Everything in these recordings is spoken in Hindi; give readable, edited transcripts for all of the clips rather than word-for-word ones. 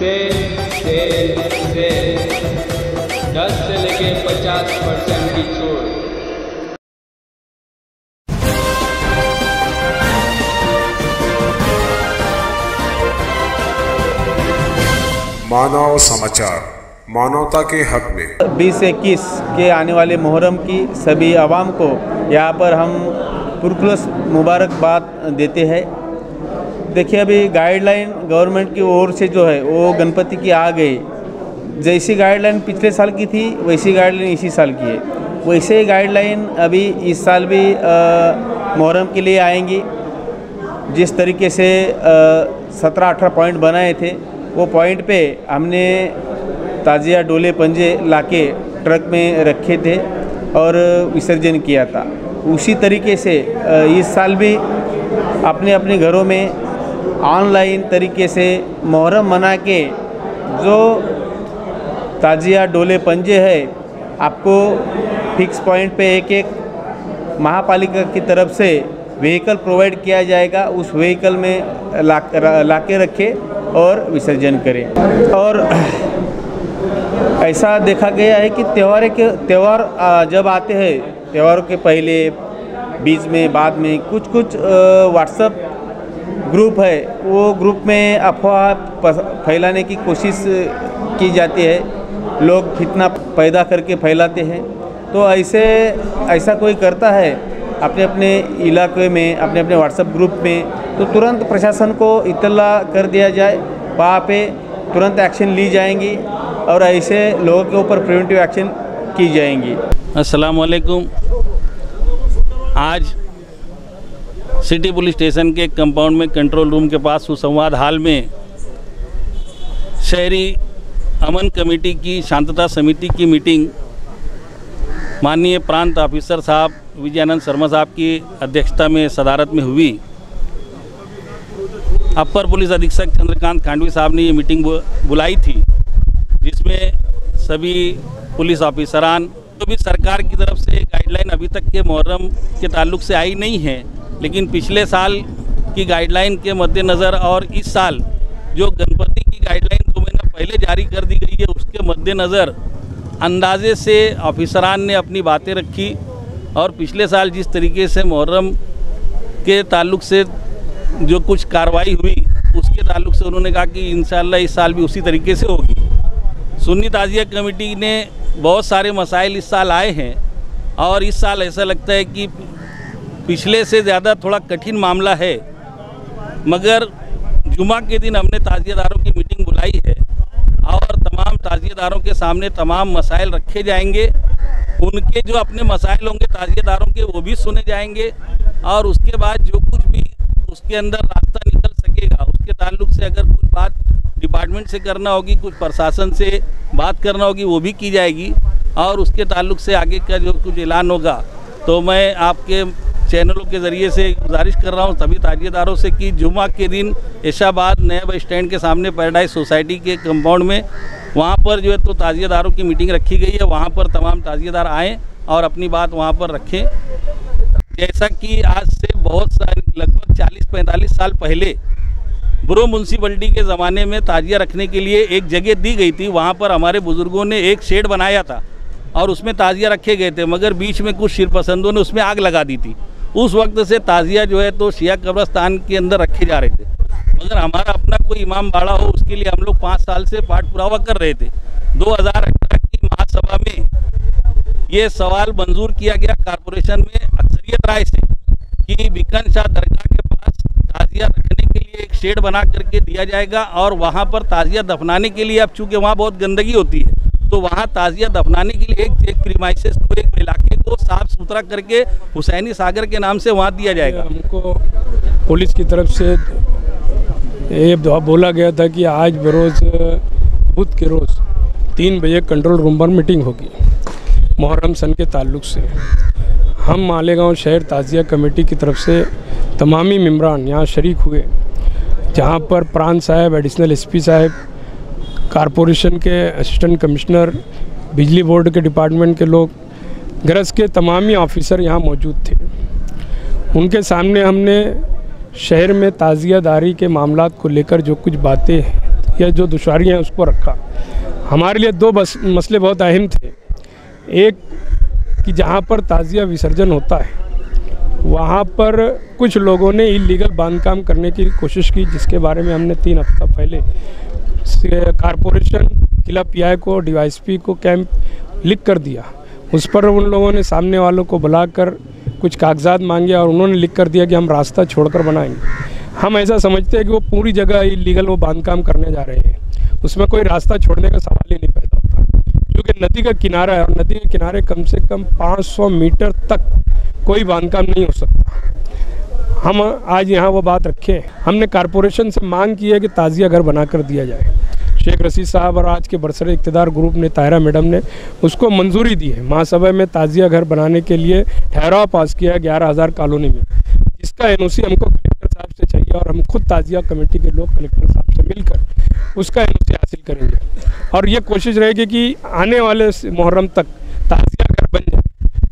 सेल 10 से लेके 50% की छूट। मानव समाचार, मानवता के हक में 20-21 के आने वाले मुहर्रम की सभी आवाम को यहाँ पर हम पुरखलूस मुबारकबाद देते हैं। देखिए, अभी गाइडलाइन गवर्नमेंट की ओर से जो है वो गणपति की आ गई। जैसी गाइडलाइन पिछले साल की थी वैसी गाइडलाइन इसी साल की है। वैसे ही गाइडलाइन अभी इस साल भी मुहर्रम के लिए आएंगी। जिस तरीके से 17-18 पॉइंट बनाए थे, वो पॉइंट पे हमने ताजिया डोले पंजे लाके ट्रक में रखे थे और विसर्जन किया था। उसी तरीके से इस साल भी अपने अपने घरों में ऑनलाइन तरीके से मुहर्रम मना के जो ताजिया डोले पंजे है आपको फिक्स पॉइंट पे एक महापालिका की तरफ से व्हीकल प्रोवाइड किया जाएगा। उस व्हीकल में लाके रखे और विसर्जन करें। और ऐसा देखा गया है कि त्यौहार जब आते हैं, त्योहारों के पहले, बीच में, बाद में कुछ व्हाट्सएप ग्रुप है, वो ग्रुप में अफवाह फैलाने की कोशिश की जाती है। लोग फितना पैदा करके फैलाते हैं। तो ऐसा कोई करता है अपने अपने इलाके में, अपने अपने व्हाट्सएप ग्रुप में, तो तुरंत प्रशासन को इत्तला कर दिया जाए। वहाँ पे तुरंत एक्शन ली जाएंगी और ऐसे लोगों के ऊपर प्रिवेंटिव एक्शन की जाएंगी। अस्सलाम वालेकुम। आज सिटी पुलिस स्टेशन के कंपाउंड में कंट्रोल रूम के पास सुसंवाद हाल में शहरी अमन कमेटी की शांतता समिति की मीटिंग माननीय प्रांत ऑफिसर साहब विजयानंद शर्मा साहब की अध्यक्षता में सदारत में हुई। अपर पुलिस अधीक्षक चंद्रकांत खांडवी साहब ने ये मीटिंग बुलाई थी, जिसमें सभी पुलिस ऑफिसरान तो भी सरकार की तरफ से गाइडलाइन अभी तक के मुहर्रम के ताल्लुक से आई नहीं है, लेकिन पिछले साल की गाइडलाइन के मद्देनज़र और इस साल जो गणपति की गाइडलाइन 2 महीना पहले जारी कर दी गई है, उसके मद्देनज़र अंदाजे से ऑफिसरान ने अपनी बातें रखी। और पिछले साल जिस तरीके से मुहर्रम के ताल्लुक से जो कुछ कार्रवाई हुई, उसके ताल्लुक से उन्होंने कहा कि इंशाअल्लाह इस साल भी उसी तरीके से होगी। सुन्नी ताजिया कमेटी ने बहुत सारे मसाइल इस साल आए हैं और इस साल ऐसा लगता है कि पिछले से ज़्यादा थोड़ा कठिन मामला है, मगर जुमा के दिन हमने ताजियादारों की मीटिंग बुलाई है और तमाम ताजियादारों के सामने तमाम मसाइल रखे जाएंगे। उनके जो अपने मसाइल होंगे ताजियादारों के, वो भी सुने जाएंगे और उसके बाद जो कुछ भी उसके अंदर रास्ता निकल सकेगा, उसके ताल्लुक से अगर कुछ बात डिपार्टमेंट से करना होगी, कुछ प्रशासन से बात करना होगी, वो भी की जाएगी। और उसके ताल्लुक से आगे का जो कुछ ऐलान होगा, तो मैं आपके चैनलों के ज़रिए से गुजारिश कर रहा हूँ सभी ताजियादारों से कि जुमा के दिन ऐशाबाद नया बस स्टैंड के सामने पैराडाइज सोसाइटी के कंपाउंड में, वहाँ पर जो है तो ताजियादारों की मीटिंग रखी गई है। वहाँ पर तमाम ताजियादार आएँ और अपनी बात वहाँ पर रखें। जैसा कि आज से बहुत सारे लगभग 40-45 साल पहले बुरो म्यूनसिपलिटी के ज़माने में ताजिया रखने के लिए एक जगह दी गई थी। वहाँ पर हमारे बुज़ुर्गों ने एक शेड बनाया था और उसमें ताजिया रखे गए थे, मगर बीच में कुछ शिरपसंदों ने उसमें आग लगा दी थी। उस वक्त से ताजिया जो है तो शिया कब्रस्तान के अंदर रखे जा रहे थे, मगर हमारा अपना कोई इमाम बाड़ा हो, उसके लिए हम लोग 5 साल से पाठ पुरावा कर रहे थे। 2018 की महासभा में ये सवाल मंजूर किया गया कॉरपोरेशन में अक्सरियत राय से कि बिकन शाह दरगाह के पास ताजिया रखने के लिए एक शेड बना करके दिया जाएगा और वहाँ पर ताजिया दफनाने के लिए, अब चूँकि वहाँ बहुत गंदगी होती है, तो वहाँ ताजिया दफनाने के लिए एक प्रीमाइसेस को, एक इलाके को साफ सुथरा करके हुसैनी सागर के नाम से वहाँ दिया जाएगा। हमको पुलिस की तरफ से ये बोला गया था कि आज बरोज़ बुध के रोज़ 3 बजे कंट्रोल रूम पर मीटिंग होगी मुहर्रम सन के ताल्लुक़ से। हम मालेगांव शहर ताजिया कमेटी की तरफ से तमामी मेंबरान यहाँ शरीक हुए, जहाँ पर प्रांत साहब, एडिशनल एसपी साहब, कॉरपोरेशन के असिस्टेंट कमिश्नर, बिजली बोर्ड के डिपार्टमेंट के लोग, गरज के तमामी ऑफिसर यहाँ मौजूद थे। उनके सामने हमने शहर में ताज़ियादारी के मामलात को लेकर जो कुछ बातें या जो दुश्वारियाँ हैं उसको रखा। हमारे लिए दो मसले बहुत अहम थे। एक कि जहाँ पर ताज़िया विसर्जन होता है वहाँ पर कुछ लोगों ने इलीगल बांधकाम करने की कोशिश की, जिसके बारे में हमने 3 हफ्ता पहले कारपोरेशन, किला पीआई को, डीवाईएसपी को कैंप लिख कर दिया। उस पर उन लोगों ने सामने वालों को बुलाकर कुछ कागजात मांगे और उन्होंने लिख कर दिया कि हम रास्ता छोड़कर बनाएंगे। हम ऐसा समझते हैं कि वो पूरी जगह इलीगल वो बांधकाम करने जा रहे हैं, उसमें कोई रास्ता छोड़ने का सवाल ही नहीं पैदा होता, क्योंकि नदी का किनारा है और नदी के किनारे कम से कम 500 मीटर तक कोई बांधकाम नहीं हो सकता। हम आज यहाँ वो बात रखे, हमने कारपोरेशन से मांग की है कि ताज़िया घर बनाकर दिया जाए। शेख रशीद साहब और आज के बरसरे इक़्तिदार ग्रुप ने, ताहिरा मैडम ने उसको मंजूरी दी है। महासभा में ताज़िया घर बनाने के लिए ठहराव पास किया 11,000 कॉलोनी में, जिसका एनओसी हमको कलेक्टर साहब से चाहिए और हम खुद ताज़िया कमेटी के लोग कलेक्टर साहब से मिलकर उसका एनओसी हासिल करेंगे और ये कोशिश रहेगी कि आने वाले मुहर्रम तक ताज़िया घर बन जाए।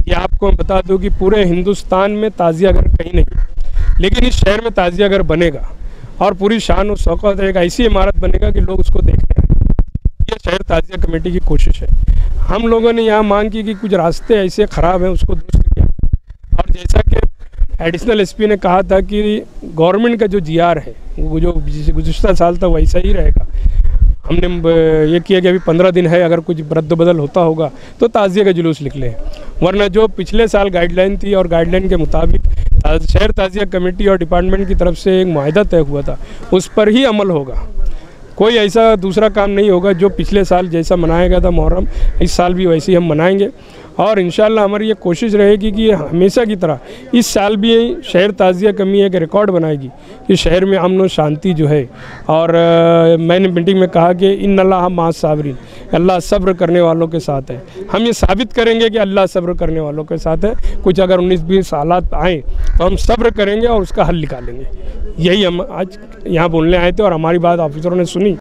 ये आपको मैं बता दूं कि पूरे हिंदुस्तान में ताज़िया घर कहीं नहीं, लेकिन इस शहर में ताज़िया घर बनेगा और पूरी शान और शौकत एक ऐसी इमारत बनेगा कि लोग उसको देखने आए। ये शहर ताज़िया कमेटी की कोशिश है। हम लोगों ने यहाँ मांग की कि कुछ रास्ते ऐसे ख़राब हैं उसको दुरुस्त किया, और जैसा कि एडिशनल एसपी ने कहा था कि गवर्नमेंट का जो जीआर है वो जो गुज़िश्ता साल था वैसा ही रहेगा। हमने ये किया कि अभी 15 दिन है, अगर कुछ रद्द बदल होता होगा तो ताज़िया का जुलूस निकले, वरना जो पिछले साल गाइडलाइन थी और गाइडलाइन के मुताबिक शहर ताज़िया कमेटी और डिपार्टमेंट की तरफ से एक मुआहदा तय हुआ था, उस पर ही अमल होगा। कोई ऐसा दूसरा काम नहीं होगा। जो पिछले साल जैसा मनाया गया था मुहर्रम, इस साल भी वैसे ही हम मनाएंगे और इंशाल्लाह हमारी ये कोशिश रहेगी कि हमेशा की तरह इस साल भी शहर ताज़िया कमी एक रिकॉर्ड बनाएगी कि शहर में अमन और शांति जो है। और मैंने मीटिंग में कहा कि इन्नल्लाह माअस साबिरीन, अल्लाह सब्र करने वालों के साथ है। हम ये साबित करेंगे कि अल्लाह सब्र करने वालों के साथ है। कुछ अगर 19-20 हालात आए तो हम सब्र करेंगे और उसका हल निकालेंगे। यही हम आज यहाँ बोलने आए थे और हमारी बात ऑफिसरों ने सुनी।